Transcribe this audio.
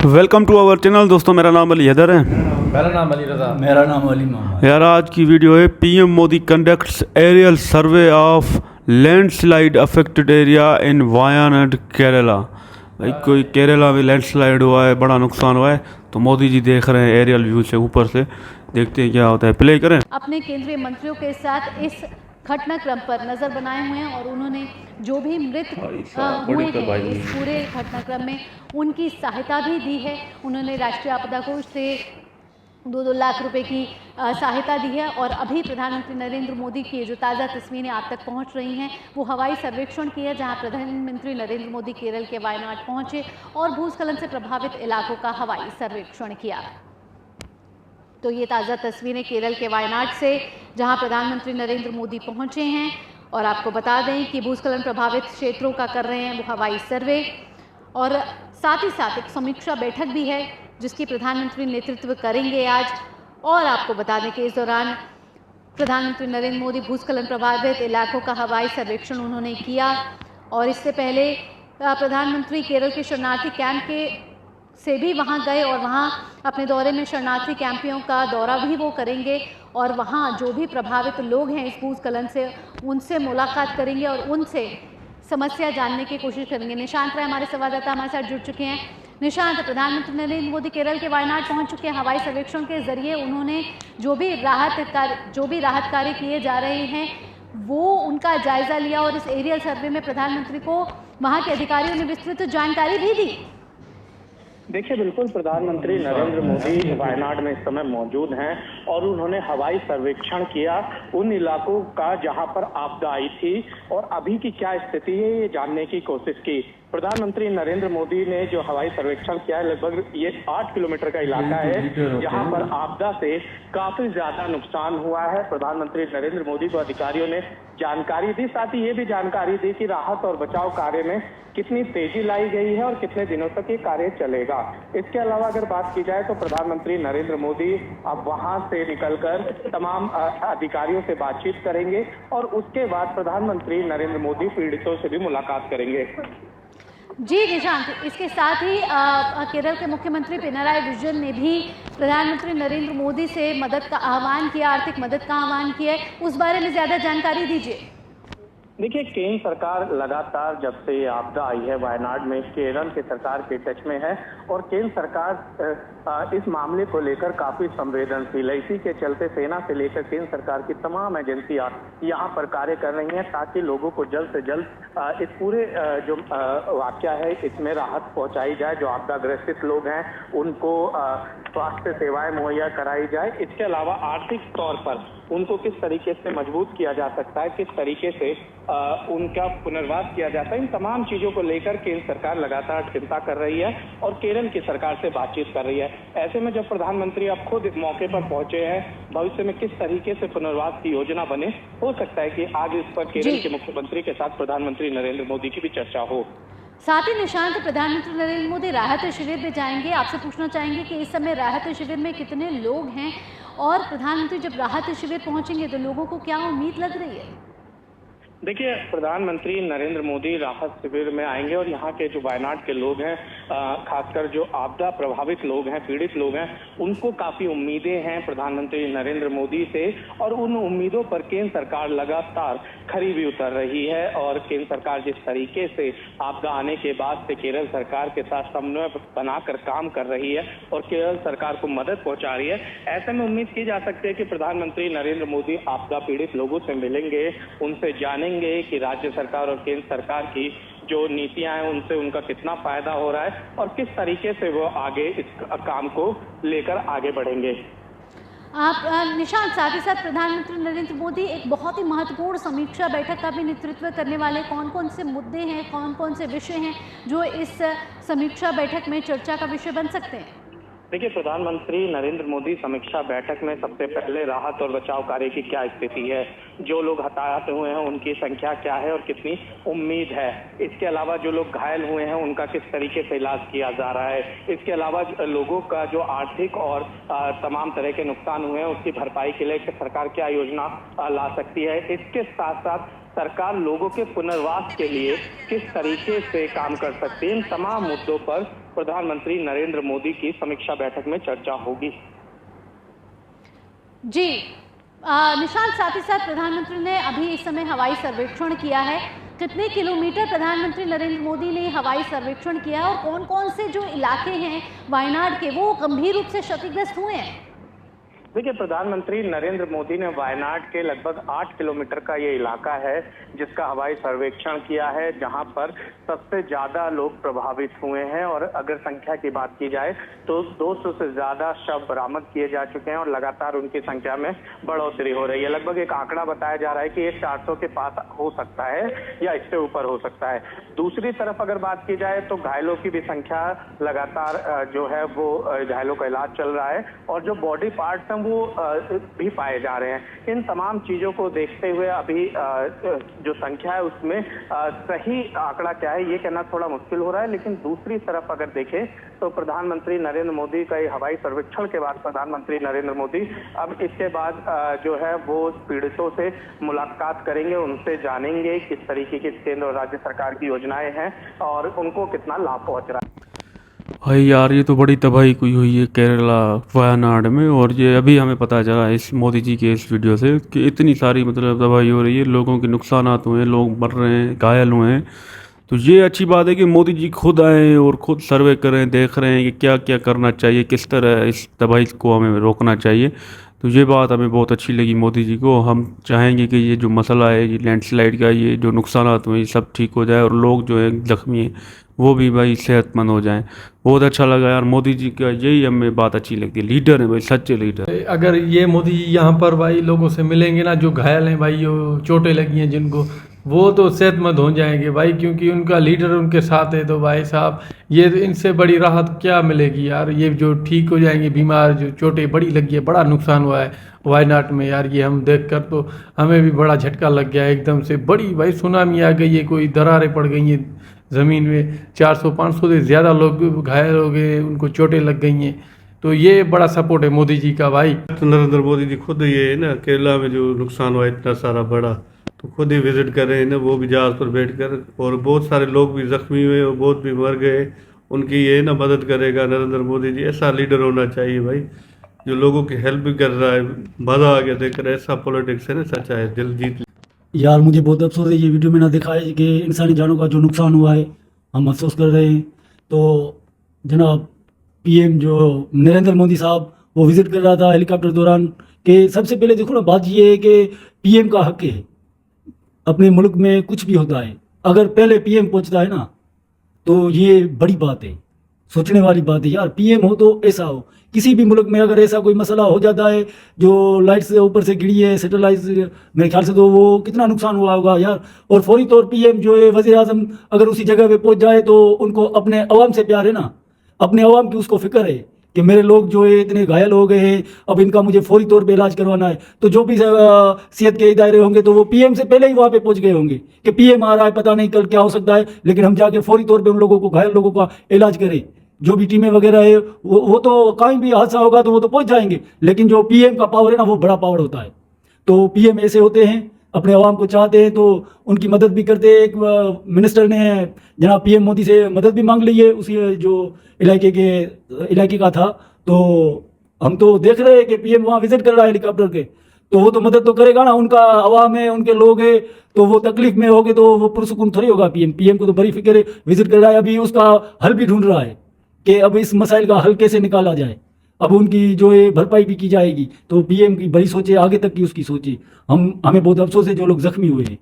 Welcome to our channel. दोस्तों मेरा नाम अली हैदर है। मेरा नाम अली रजा। मेरा नाम अली मोहम्मद। यार आज की वीडियो है PM Modi conducts aerial survey of landslide affected area in Wayanad Kerala. भाई कोई केरला में लैंडस्लाइड हुआ है, बड़ा नुकसान हुआ है, तो मोदी जी देख रहे हैं एरियल व्यू से ऊपर से। देखते हैं क्या होता है, प्ले करें। अपने केंद्रीय मंत्रियों के साथ इस घटनाक्रम पर नज़र बनाए हुए हैं और उन्होंने जो भी मृत हुए हैं इस पूरे घटनाक्रम में उनकी सहायता भी दी है। उन्होंने राष्ट्रीय आपदा कोष से 2-2 लाख रुपए की सहायता दी है। और अभी प्रधानमंत्री नरेंद्र मोदी की जो ताज़ा तस्वीरें आप तक पहुंच रही हैं वो हवाई सर्वेक्षण की है, जहां प्रधानमंत्री नरेंद्र मोदी केरल के वायनाड पहुंचे और भूस्खलन से प्रभावित इलाकों का हवाई सर्वेक्षण किया। तो ये ताज़ा तस्वीरें केरल के वायनाड से, जहां प्रधानमंत्री नरेंद्र मोदी पहुंचे हैं। और आपको बता दें कि भूस्खलन प्रभावित क्षेत्रों का कर रहे हैं वो हवाई सर्वे, और साथ ही साथ एक समीक्षा बैठक भी है जिसकी प्रधानमंत्री नेतृत्व करेंगे आज। और आपको बता दें कि इस दौरान प्रधानमंत्री नरेंद्र मोदी भूस्खलन प्रभावित इलाकों का हवाई सर्वेक्षण उन्होंने किया। और इससे पहले प्रधानमंत्री केरल के शरणार्थी कैंप के से भी वहां गए और वहां अपने दौरे में शरणार्थी कैंपियों का दौरा भी वो करेंगे और वहां जो भी प्रभावित लोग हैं इस भूस्खलन से उनसे मुलाकात करेंगे और उनसे समस्या जानने की कोशिश करेंगे। निशांत राय हमारे संवाददाता हमारे साथ जुड़ चुके हैं। निशांत, प्रधानमंत्री नरेंद्र मोदी केरल के वायनाड पहुंच चुके हैं। हवाई सर्वेक्षण के जरिए उन्होंने जो भी राहत कार्य किए जा रहे हैं वो उनका जायजा लिया और इस एरियल सर्वे में प्रधानमंत्री को वहाँ के अधिकारियों ने विस्तृत जानकारी भी दी। देखिए, बिल्कुल प्रधानमंत्री नरेंद्र मोदी वायनाड में इस समय मौजूद हैं और उन्होंने हवाई सर्वेक्षण किया उन इलाकों का जहां पर आपदा आई थी और अभी की क्या स्थिति है ये जानने की कोशिश की। प्रधानमंत्री नरेंद्र मोदी ने जो हवाई सर्वेक्षण किया है, लगभग ये 8 किलोमीटर का इलाका है जहां पर आपदा से काफी ज्यादा नुकसान हुआ है। प्रधानमंत्री नरेंद्र मोदी को अधिकारियों ने जानकारी दी, साथ ही ये भी जानकारी दी कि राहत और बचाव कार्य में कितनी तेजी लाई गई है और कितने दिनों तक ये कार्य चलेगा। इसके अलावा अगर बात की जाए तो प्रधानमंत्री नरेंद्र मोदी अब वहां से निकलकर तमाम अधिकारियों से बातचीत करेंगे और उसके बाद प्रधानमंत्री नरेंद्र मोदी पीड़ितों से भी मुलाकात करेंगे। जी निशांत, इसके साथ ही केरल के मुख्यमंत्री पिनराई विजयन ने भी प्रधानमंत्री नरेंद्र मोदी से मदद का आह्वान किया, आर्थिक मदद का आह्वान किया है, उस बारे में ज्यादा जानकारी दीजिए। देखिए, केंद्र सरकार लगातार जब से आपदा आई है वायनाड में केरल के सरकार के टच में है और केंद्र सरकार इस मामले को लेकर काफी संवेदनशील है। इसी के चलते सेना से लेकर केंद्र सरकार की तमाम एजेंसियां यहां पर कार्य कर रही हैं ताकि लोगों को जल्द से जल्द इस पूरे जो वाकया है इसमें राहत पहुंचाई जाए। जो आपदा ग्रसित लोग हैं उनको स्वास्थ्य सेवाएं मुहैया कराई जाए। इसके अलावा आर्थिक तौर पर उनको किस तरीके से मजबूत किया जा सकता है, किस तरीके से उनका पुनर्वास किया जाता है, इन तमाम चीजों को लेकर केंद्र सरकार लगातार चिंता कर रही है और केरल की सरकार से बातचीत कर रही है। ऐसे में जब प्रधानमंत्री अब खुद इस मौके पर पहुंचे हैं, भविष्य में किस तरीके से पुनर्वास की योजना बने, हो सकता है कि आज इस पर केरल के मुख्यमंत्री के साथ प्रधानमंत्री नरेंद्र मोदी की भी चर्चा हो। साथ ही निशांत, प्रधानमंत्री नरेंद्र मोदी राहत शिविर में जाएंगे। आपसे पूछना चाहेंगे कि इस समय राहत शिविर में कितने लोग हैं और प्रधानमंत्री जब राहत शिविर पहुंचेंगे तो लोगों को क्या उम्मीद लग रही है? देखिए, प्रधानमंत्री नरेंद्र मोदी राहत शिविर में आएंगे और यहाँ के जो वायनाड के लोग हैं, खासकर जो आपदा प्रभावित लोग हैं, पीड़ित लोग हैं, उनको काफी उम्मीदें हैं प्रधानमंत्री नरेंद्र मोदी से और उन उम्मीदों पर केंद्र सरकार लगातार खरी भी उतर रही है। और केंद्र सरकार जिस तरीके से आपदा आने के बाद से केरल सरकार के साथ समन्वय बनाकर काम कर रही है और केरल सरकार को मदद पहुंचा रही है, ऐसे में उम्मीद की जा सकती है कि प्रधानमंत्री नरेंद्र मोदी आपदा पीड़ित लोगों से मिलेंगे, उनसे जानेंगे कि राज्य सरकार और केंद्र सरकार की जो नीतियां हैं उनसे उनका कितना फायदा हो रहा है और किस तरीके से वो आगे इस काम को लेकर आगे बढ़ेंगे। आप निशांत, साथ ही साथ प्रधानमंत्री नरेंद्र मोदी एक बहुत ही महत्वपूर्ण समीक्षा बैठक का भी नेतृत्व करने वाले। कौन कौन से मुद्दे हैं, कौन कौन से विषय हैं जो इस समीक्षा बैठक में चर्चा का विषय बन सकते हैं? देखिए, प्रधानमंत्री नरेंद्र मोदी समीक्षा बैठक में सबसे पहले राहत और बचाव कार्य की क्या स्थिति है, जो लोग हताहत हुए हैं उनकी संख्या क्या है और कितनी उम्मीद है। इसके अलावा जो लोग घायल हुए हैं उनका किस तरीके से इलाज किया जा रहा है। इसके अलावा लोगों का जो आर्थिक और तमाम तरह के नुकसान हुए हैं उसकी भरपाई के लिए सरकार क्या योजना ला सकती है। इसके साथ साथ सरकार लोगों के पुनर्वास के लिए किस तरीके से काम कर सकती है, इन तमाम मुद्दों पर प्रधानमंत्री नरेंद्र मोदी की समीक्षा बैठक में चर्चा होगी। जी निशांत, साथ ही साथ प्रधानमंत्री ने अभी इस समय हवाई सर्वेक्षण किया है। कितने किलोमीटर प्रधानमंत्री नरेंद्र मोदी ने हवाई सर्वेक्षण किया और कौन कौन से जो इलाके हैं वायनाड के वो गंभीर रूप से क्षतिग्रस्त हुए हैं? देखिए, प्रधानमंत्री नरेंद्र मोदी ने वायनाड के लगभग 8 किलोमीटर का ये इलाका है जिसका हवाई सर्वेक्षण किया है, जहां पर सबसे ज्यादा लोग प्रभावित हुए हैं। और अगर संख्या की बात की जाए तो 200 से ज्यादा शव बरामद किए जा चुके हैं और लगातार उनकी संख्या में बढ़ोतरी हो रही है। लगभग एक आंकड़ा बताया जा रहा है कि ये 400 के पास हो सकता है या इससे ऊपर हो सकता है। दूसरी तरफ अगर बात की जाए तो घायलों की भी संख्या लगातार जो है वो घायलों का इलाज चल रहा है और जो बॉडी पार्ट्स वो भी पाए जा रहे हैं। इन तमाम चीजों को देखते हुए अभी जो संख्या है उसमें सही आंकड़ा क्या है ये कहना थोड़ा मुश्किल हो रहा है। लेकिन दूसरी तरफ अगर देखें तो प्रधानमंत्री नरेंद्र मोदी का हवाई सर्वेक्षण के बाद प्रधानमंत्री नरेंद्र मोदी अब इसके बाद जो है वो पीड़ितों से मुलाकात करेंगे, उनसे जानेंगे किस तरीके की केंद्र और राज्य सरकार की योजनाएं हैं और उनको कितना लाभ पहुंच रहा है। भाई यार, ये तो बड़ी तबाही हुई हुई है केरला वायनाड में। और ये अभी हमें पता चला इस मोदी जी के इस वीडियो से कि इतनी सारी मतलब तबाही हो रही है, लोगों के नुकसानात हुए हैं, लोग मर रहे हैं, घायल हुए हैं। तो ये अच्छी बात है कि मोदी जी खुद आए और खुद सर्वे करें, देख रहे हैं कि क्या क्या करना चाहिए, किस तरह इस तबाही को हमें रोकना चाहिए। तो ये बात हमें बहुत अच्छी लगी मोदी जी को। हम चाहेंगे कि ये जो मसला है, ये लैंडस्लाइड का, ये जो नुकसानात हुए, ये सब ठीक हो जाए और लोग जो है जख्मी हैं वो भी भाई सेहतमंद हो जाएं। बहुत अच्छा लगा यार, मोदी जी का यही हमें बात अच्छी लगती है। लीडर है भाई, सच्चे लीडर। अगर ये मोदी जी यहाँ पर भाई लोगों से मिलेंगे ना, जो घायल हैं भाई, जो चोटें लगी हैं जिनको, वो तो सेहतमंद हो जाएंगे भाई, क्योंकि उनका लीडर उनके साथ है। तो भाई साहब, ये इनसे बड़ी राहत क्या मिलेगी यार। ये जो ठीक हो जाएंगे बीमार, जो चोटें बड़ी लगी है, बड़ा नुकसान हुआ है वायनाड में यार। ये हम देख कर तो हमें भी बड़ा झटका लग गया एकदम से। बड़ी भाई सुनामी आ गई है, कोई दरारें पड़ गई हैं ज़मीन में, 400-500 से ज़्यादा लोग घायल हो गए, उनको चोटें लग गई हैं। तो ये बड़ा सपोर्ट है मोदी जी का भाई। तो नरेंद्र मोदी जी खुद ये है ना, केरला में जो नुकसान हुआ इतना सारा बड़ा, तो खुद ही विजिट कर रहे हैं ना, वो भी जहाज़ पर बैठ कर। और बहुत सारे लोग भी जख्मी हुए और बहुत भी मर गए, उनकी ये ना मदद करेगा नरेंद्र मोदी जी। ऐसा लीडर होना चाहिए भाई, जो लोगों की हेल्प भी कर रहा है। मज़ा आ गया देखकर, ऐसा पॉलिटिक्स है ना, सच्चा है, दिल जीत। यार मुझे बहुत अफसोस है, ये वीडियो में ना दिखा है कि इंसानी जानों का जो नुकसान हुआ है, हम अफसोस कर रहे हैं। तो जनाब पीएम जो नरेंद्र मोदी साहब, वो विज़िट कर रहा था हेलीकॉप्टर दौरान, कि सबसे पहले देखो ना, बात ये है कि पीएम का हक है, अपने मुल्क में कुछ भी होता है, अगर पहले पीएम पहुंचता है ना, तो ये बड़ी बात है, सोचने वाली बात है यार। पीएम हो तो ऐसा हो, किसी भी मुल्क में अगर ऐसा कोई मसला हो जाता है, जो लाइट से ऊपर से गिरी है सैटेलाइट, मेरे ख्याल से तो वो कितना नुकसान हुआ होगा यार। और फौरी तौर पीएम जो है, वज़ीर आज़म अगर उसी जगह पे पहुंच जाए तो उनको अपने अवाम से प्यार है ना, अपने अवाम की उसको फिक्र है कि मेरे लोग जो है इतने घायल हो गए हैं, अब इनका मुझे फौरी तौर पे इलाज करवाना है। तो जो भी सेहत के इदारे होंगे तो वो पीएम से पहले ही वहाँ पे पहुँच गए होंगे कि पीएम आ रहा है, पता नहीं कल क्या हो सकता है, लेकिन हम जाके फौरी तौर पे उन लोगों को, घायल लोगों का इलाज करें। जो भी टीमें वगैरह है वो तो कहीं भी हादसा होगा तो वो तो पहुँच जाएंगे, लेकिन जो पीएम का पावर है ना, वो बड़ा पावर होता है। तो पीएम ऐसे होते हैं, अपने आवाम को चाहते हैं तो उनकी मदद भी करते हैं। एक मिनिस्टर ने जनाब पीएम मोदी से मदद भी मांग ली है, उसी जो इलाके का था। तो हम तो देख रहे हैं कि पीएम वहाँ विजिट कर रहा है हेलीकॉप्टर के, तो वो तो मदद तो करेगा ना, उनका आवाम है, उनके लोग हैं, तो वो तकलीफ में होगे तो वो पुरसुकून थोड़ी होगा। पीएम को तो बड़ी फिक्र है, विजिट कर रहा है, अभी उसका हल भी ढूंढ रहा है कि अब इस मसाइल का हल कैसे निकाला जाए, अब उनकी जो है भरपाई भी की जाएगी। तो पीएम की बड़ी सोच है, आगे तक की उसकी सोच है। हमें बहुत अफसोस है जो लोग जख्मी हुए हैं।